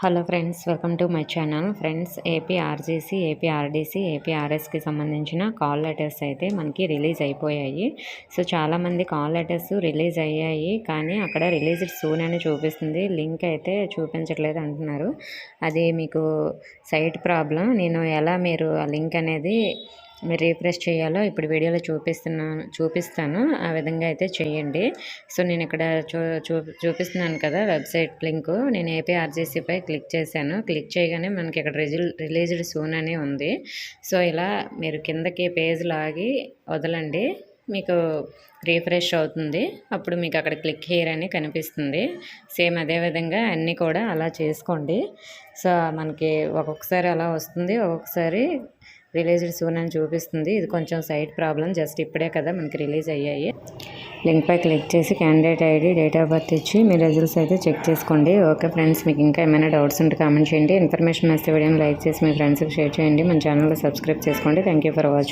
Hello friends, welcome to my channel. Friends, AP RGC, AP RDC, AP ఆర్ఎస్కి సంబంధించిన call letters అయితే మనకి release అయిపోయాయి. సో చాలామంది కాల్ లెటర్స్ రిలీజ్ అయ్యాయి, కానీ అక్కడ రిలీజ్డ్ సూన్ అని చూపిస్తుంది, లింక్ అయితే చూపించట్లేదు అంటున్నారు. అది మీకు సైట్ ప్రాబ్లం. నేను ఎలా మీరు ఆ లింక్ అనేది మీరు రీఫ్రెష్ చేయాలో ఇప్పుడు వీడియోలో చూపిస్తాను. ఆ విధంగా అయితే చేయండి. సో నేను ఇక్కడ చూపిస్తున్నాను కదా వెబ్సైట్ లింకు. నేను ఏపీ ఆర్జీసీపై క్లిక్ చేశాను. క్లిక్ చేయగానే మనకి ఇక్కడ రిలీజ్డ్ సూన్ అని ఉంది. సో ఇలా మీరు కిందకి పేజ్ లాగి వదలండి, మీకు రీఫ్రెష్ అవుతుంది. అప్పుడు మీకు అక్కడ క్లిక్ హియర్ అని కనిపిస్తుంది. సేమ్ అదేవిధంగా అన్నీ కూడా అలా చేసుకోండి. సో మనకి ఒక్కొక్కసారి అలా వస్తుంది, ఒక్కొక్కసారి రిలీజ్డ్ సూన్ అని చూపిస్తుంది. ఇది కొంచెం సైట్ ప్రాబ్లం. జస్ట్ ఇప్పుడే కదా మనకి రిలీజ్ అయ్యాయి. లింక్పై క్లిక్ చేసి candidate ID, date of birth ఇచ్చి మీ రిజల్ట్స్ అయితే చెక్ చేసుకోండి. ఓకే ఫ్రెండ్స్, మీకు ఇంకా ఏమైనా డౌట్స్ ఉంటే కామెంట్ చేయండి. ఇన్ఫర్మేషన్ వస్తే వీడియోని లైక్ చేసి మీ ఫ్రెండ్స్కి షేర్ చేయండి. మన ఛానల్లో సబ్స్క్రైబ్ చేసుకోండి. Thank you for watching.